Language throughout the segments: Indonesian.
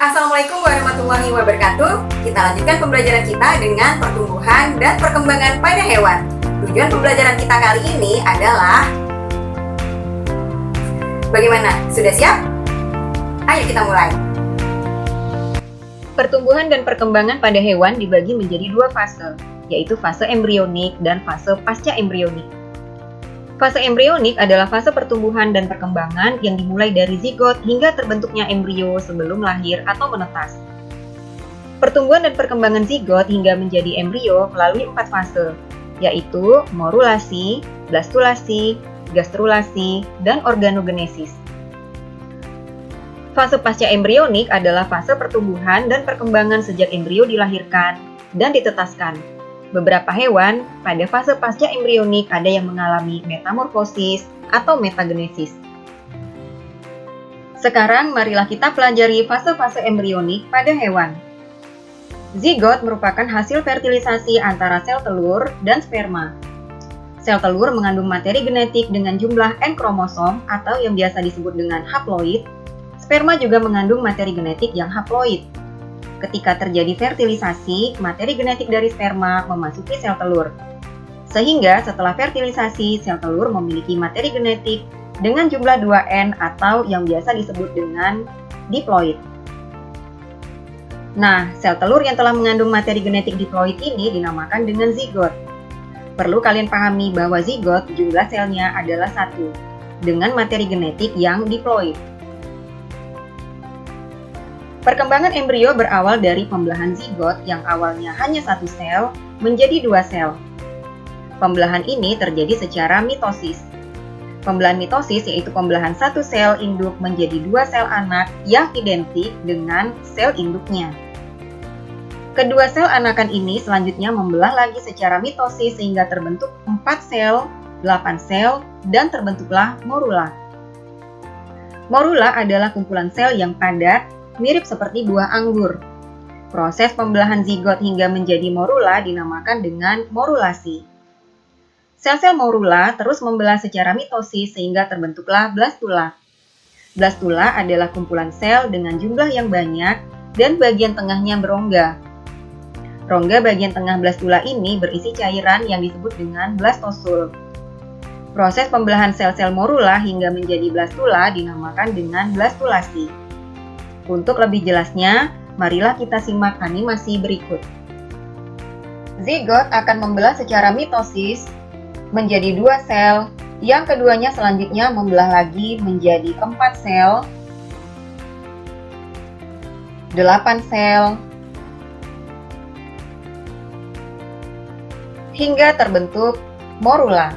Assalamualaikum warahmatullahi wabarakatuh. Kita lanjutkan pembelajaran kita dengan pertumbuhan dan perkembangan pada hewan. Tujuan pembelajaran kita kali ini adalah bagaimana? Sudah siap? Ayo kita mulai. Pertumbuhan dan perkembangan pada hewan dibagi menjadi dua fase, yaitu fase embrionik dan fase pasca embrionik. Fase embrionik adalah fase pertumbuhan dan perkembangan yang dimulai dari zigot hingga terbentuknya embrio sebelum lahir atau menetas. Pertumbuhan dan perkembangan zigot hingga menjadi embrio melalui 4 fase, yaitu morulasi, blastulasi, gastrulasi, dan organogenesis. Fase pasca embrionik adalah fase pertumbuhan dan perkembangan sejak embrio dilahirkan dan ditetaskan. Beberapa hewan pada fase pasca embrionik ada yang mengalami metamorfosis atau metagenesis. Sekarang marilah kita pelajari fase-fase embrionik pada hewan. Zigot merupakan hasil fertilisasi antara sel telur dan sperma. Sel telur mengandung materi genetik dengan jumlah N kromosom atau yang biasa disebut dengan haploid. Sperma juga mengandung materi genetik yang haploid. Ketika terjadi fertilisasi, materi genetik dari sperma memasuki sel telur. Sehingga setelah fertilisasi, sel telur memiliki materi genetik dengan jumlah 2N atau yang biasa disebut dengan diploid. Nah, sel telur yang telah mengandung materi genetik diploid ini dinamakan dengan zigot. Perlu kalian pahami bahwa zigot jumlah selnya adalah 1, dengan materi genetik yang diploid. Perkembangan embrio berawal dari pembelahan zigot yang awalnya hanya 1 sel menjadi 2 sel. Pembelahan ini terjadi secara mitosis. Pembelahan mitosis yaitu pembelahan 1 sel induk menjadi 2 sel anak yang identik dengan sel induknya. Kedua sel anakan ini selanjutnya membelah lagi secara mitosis sehingga terbentuk 4 sel, 8 sel, dan terbentuklah morula. Morula adalah kumpulan sel yang padat, mirip seperti buah anggur. Proses pembelahan zigot hingga menjadi morula dinamakan dengan morulasi. Sel-sel morula terus membelah secara mitosis sehingga terbentuklah blastula. Blastula adalah kumpulan sel dengan jumlah yang banyak dan bagian tengahnya berongga. Rongga bagian tengah blastula ini berisi cairan yang disebut dengan blastosul. Proses pembelahan sel-sel morula hingga menjadi blastula dinamakan dengan blastulasi. Untuk lebih jelasnya, marilah kita simak animasi berikut. Zigot akan membelah secara mitosis menjadi 2 sel, yang keduanya selanjutnya membelah lagi menjadi 4 sel, 8 sel, hingga terbentuk morula.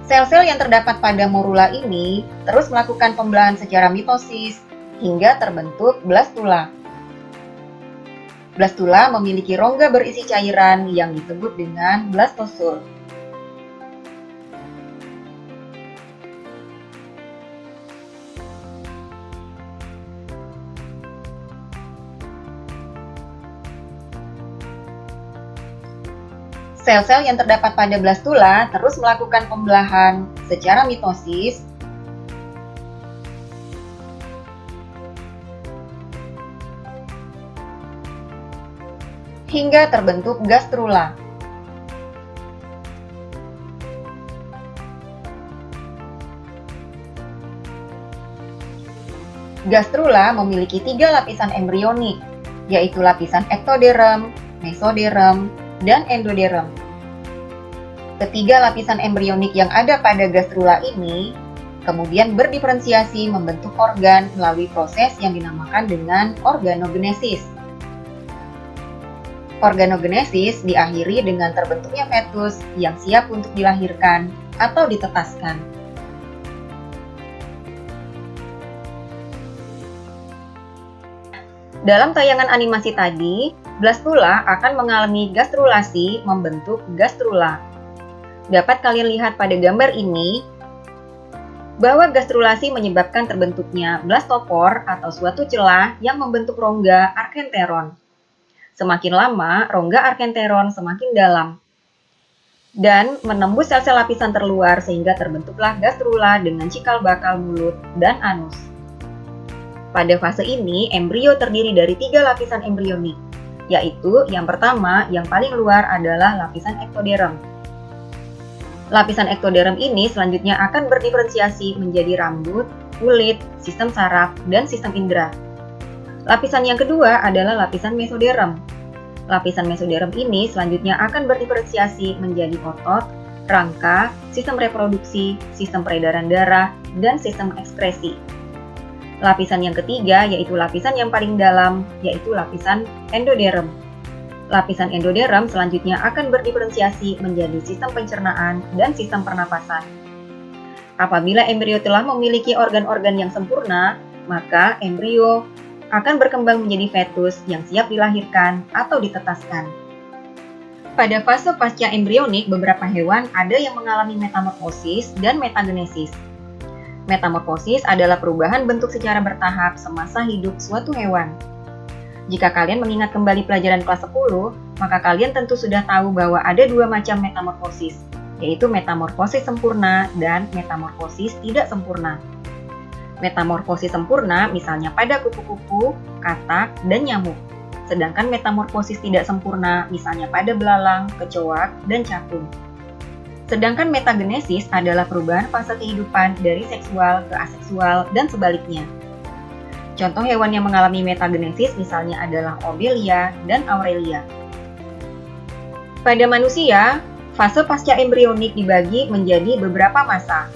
Sel-sel yang terdapat pada morula ini terus melakukan pembelahan secara mitosis hingga terbentuk blastula. Blastula memiliki rongga berisi cairan yang disebut dengan blastosul. Sel-sel yang terdapat pada blastula terus melakukan pembelahan secara mitosis hingga terbentuk gastrula. Gastrula memiliki 3 lapisan embrionik, yaitu lapisan ektoderm, mesoderm, dan endoderm. Ketiga lapisan embrionik yang ada pada gastrula ini kemudian berdiferensiasi membentuk organ melalui proses yang dinamakan dengan organogenesis. Organogenesis diakhiri dengan terbentuknya fetus yang siap untuk dilahirkan atau ditetaskan. Dalam tayangan animasi tadi, blastula akan mengalami gastrulasi membentuk gastrula. Dapat kalian lihat pada gambar ini bahwa gastrulasi menyebabkan terbentuknya blastopor atau suatu celah yang membentuk rongga arkenteron. Semakin lama, rongga arkenteron semakin dalam dan menembus sel-sel lapisan terluar sehingga terbentuklah gastrula dengan cikal bakal mulut dan anus. Pada fase ini, embrio terdiri dari 3 lapisan embrionik, yaitu yang pertama, yang paling luar adalah lapisan ektoderm. Lapisan ektoderm ini selanjutnya akan berdiferensiasi menjadi rambut, kulit, sistem saraf, dan sistem indera. Lapisan yang kedua adalah lapisan mesoderm. Lapisan mesoderm ini selanjutnya akan berdiferensiasi menjadi otot, rangka, sistem reproduksi, sistem peredaran darah, dan sistem ekskresi. Lapisan yang ketiga yaitu lapisan yang paling dalam, yaitu lapisan endoderm. Lapisan endoderm selanjutnya akan berdiferensiasi menjadi sistem pencernaan dan sistem pernapasan. Apabila embrio telah memiliki organ-organ yang sempurna, maka embrio akan berkembang menjadi fetus yang siap dilahirkan atau ditetaskan. Pada fase pasca embrionik, beberapa hewan ada yang mengalami metamorfosis dan metagenesis. Metamorfosis adalah perubahan bentuk secara bertahap semasa hidup suatu hewan. Jika kalian mengingat kembali pelajaran kelas 10, maka kalian tentu sudah tahu bahwa ada 2 macam metamorfosis, yaitu metamorfosis sempurna dan metamorfosis tidak sempurna. Metamorfosis sempurna misalnya pada kupu-kupu, katak, dan nyamuk. Sedangkan metamorfosis tidak sempurna misalnya pada belalang, kecoak, dan capung. Sedangkan metagenesis adalah perubahan fase kehidupan dari seksual ke aseksual dan sebaliknya. Contoh hewan yang mengalami metagenesis misalnya adalah Obelia dan Aurelia. Pada manusia, fase pasca embrionik dibagi menjadi beberapa masa,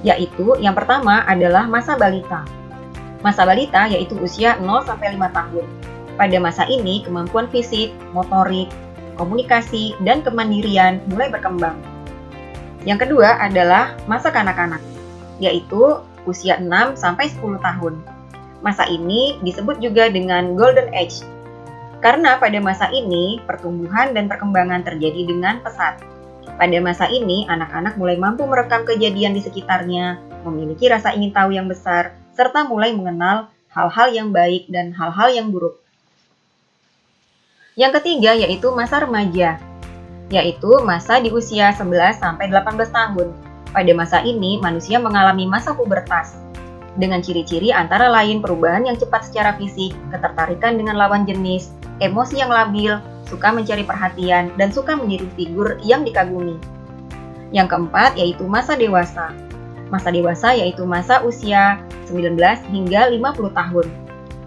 yaitu yang pertama adalah masa balita. Masa balita yaitu usia 0-5 tahun. Pada masa ini, kemampuan fisik, motorik, komunikasi, dan kemandirian mulai berkembang. Yang kedua adalah masa kanak-kanak, yaitu usia 6-10 tahun. Masa ini disebut juga dengan Golden Age, karena pada masa ini pertumbuhan dan perkembangan terjadi dengan pesat. Pada masa ini, anak-anak mulai mampu merekam kejadian di sekitarnya, memiliki rasa ingin tahu yang besar, serta mulai mengenal hal-hal yang baik dan hal-hal yang buruk. Yang ketiga yaitu masa remaja, yaitu masa di usia 11-18 tahun. Pada masa ini, manusia mengalami masa pubertas, dengan ciri-ciri antara lain perubahan yang cepat secara fisik, ketertarikan dengan lawan jenis, emosi yang labil, suka mencari perhatian, dan suka meniru figur yang dikagumi. Yang keempat yaitu masa dewasa. Masa dewasa yaitu masa usia 19 hingga 50 tahun.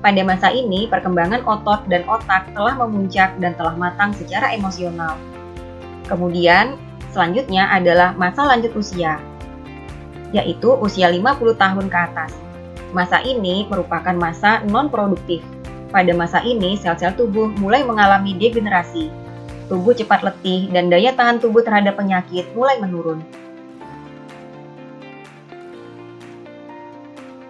Pada masa ini, perkembangan otot dan otak telah memuncak dan telah matang secara emosional. Kemudian, selanjutnya adalah masa lanjut usia, yaitu usia 50 tahun ke atas. Masa ini merupakan masa non-produktif. Pada masa ini, sel-sel tubuh mulai mengalami degenerasi. Tubuh cepat letih dan daya tahan tubuh terhadap penyakit mulai menurun.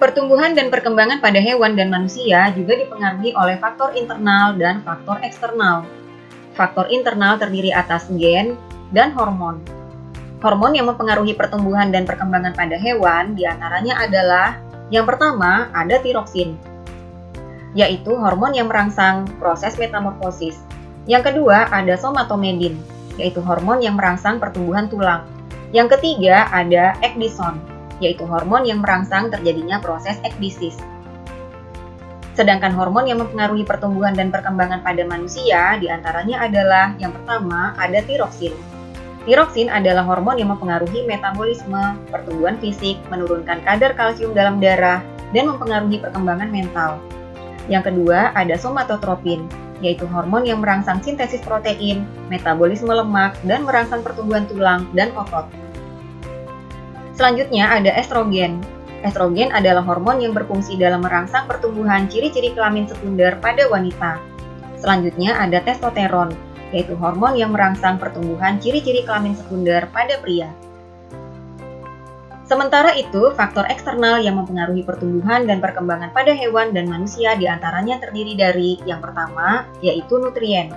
Pertumbuhan dan perkembangan pada hewan dan manusia juga dipengaruhi oleh faktor internal dan faktor eksternal. Faktor internal terdiri atas gen dan hormon. Hormon yang mempengaruhi pertumbuhan dan perkembangan pada hewan diantaranya adalah yang pertama ada tiroksin, yaitu hormon yang merangsang proses metamorfosis. Yang kedua ada somatomedin, yaitu hormon yang merangsang pertumbuhan tulang. Yang ketiga ada ekdison, yaitu hormon yang merangsang terjadinya proses ekdisis. Sedangkan hormon yang mempengaruhi pertumbuhan dan perkembangan pada manusia diantaranya adalah yang pertama ada tiroksin. Tiroksin adalah hormon yang mempengaruhi metabolisme, pertumbuhan fisik, menurunkan kadar kalsium dalam darah, dan mempengaruhi perkembangan mental. Yang kedua ada somatotropin, yaitu hormon yang merangsang sintesis protein, metabolisme lemak, dan merangsang pertumbuhan tulang dan otot. Selanjutnya ada estrogen. Estrogen adalah hormon yang berfungsi dalam merangsang pertumbuhan ciri-ciri kelamin sekunder pada wanita. Selanjutnya ada testosteron, yaitu hormon yang merangsang pertumbuhan ciri-ciri kelamin sekunder pada pria. Sementara itu, faktor eksternal yang mempengaruhi pertumbuhan dan perkembangan pada hewan dan manusia diantaranya terdiri dari yang pertama, yaitu nutrien.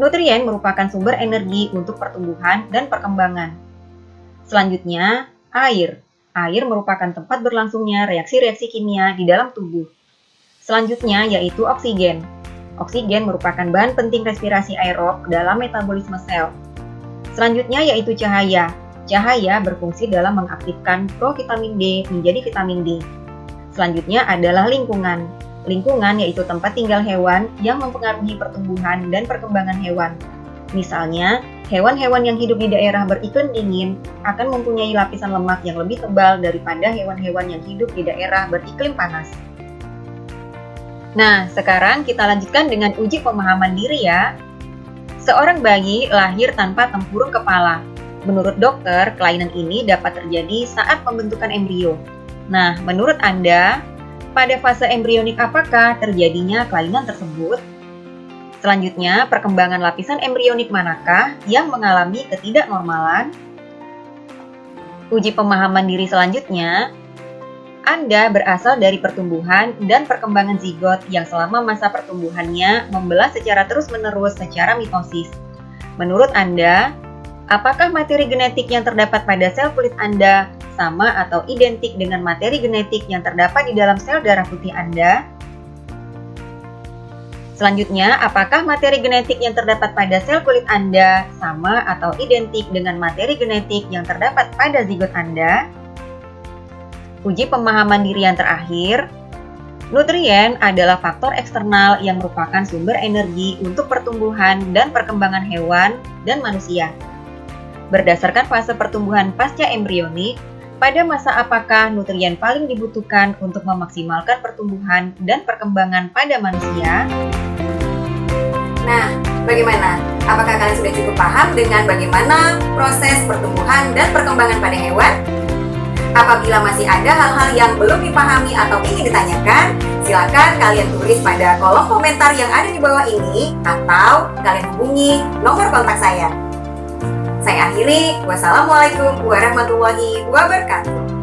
Nutrien merupakan sumber energi untuk pertumbuhan dan perkembangan. Selanjutnya, air. Air merupakan tempat berlangsungnya reaksi-reaksi kimia di dalam tubuh. Selanjutnya, yaitu oksigen. Oksigen merupakan bahan penting respirasi aerob dalam metabolisme sel. Selanjutnya yaitu cahaya. Cahaya berfungsi dalam mengaktifkan provitamin D menjadi vitamin D. Selanjutnya adalah lingkungan. Lingkungan yaitu tempat tinggal hewan yang mempengaruhi pertumbuhan dan perkembangan hewan. Misalnya, hewan-hewan yang hidup di daerah beriklim dingin akan mempunyai lapisan lemak yang lebih tebal daripada hewan-hewan yang hidup di daerah beriklim panas. Nah, sekarang kita lanjutkan dengan uji pemahaman diri ya. Seorang bayi lahir tanpa tempurung kepala. Menurut dokter, kelainan ini dapat terjadi saat pembentukan embrio. Nah, menurut Anda, pada fase embrionik apakah terjadinya kelainan tersebut? Selanjutnya, perkembangan lapisan embrionik manakah yang mengalami ketidaknormalan? Uji pemahaman diri selanjutnya, Anda berasal dari pertumbuhan dan perkembangan zigot yang selama masa pertumbuhannya membelah secara terus-menerus secara mitosis. Menurut Anda, apakah materi genetik yang terdapat pada sel kulit Anda sama atau identik dengan materi genetik yang terdapat di dalam sel darah putih Anda? Selanjutnya, apakah materi genetik yang terdapat pada sel kulit Anda sama atau identik dengan materi genetik yang terdapat pada zigot Anda? Uji pemahaman diri yang terakhir, nutrien adalah faktor eksternal yang merupakan sumber energi untuk pertumbuhan dan perkembangan hewan dan manusia. Berdasarkan fase pertumbuhan pasca embrionik, pada masa apakah nutrien paling dibutuhkan untuk memaksimalkan pertumbuhan dan perkembangan pada manusia? Nah, bagaimana? Apakah kalian sudah cukup paham dengan bagaimana proses pertumbuhan dan perkembangan pada hewan? Apabila masih ada hal-hal yang belum dipahami atau ingin ditanyakan, silakan kalian tulis pada kolom komentar yang ada di bawah ini atau kalian hubungi nomor kontak saya. Saya akhiri, wassalamualaikum warahmatullahi wabarakatuh.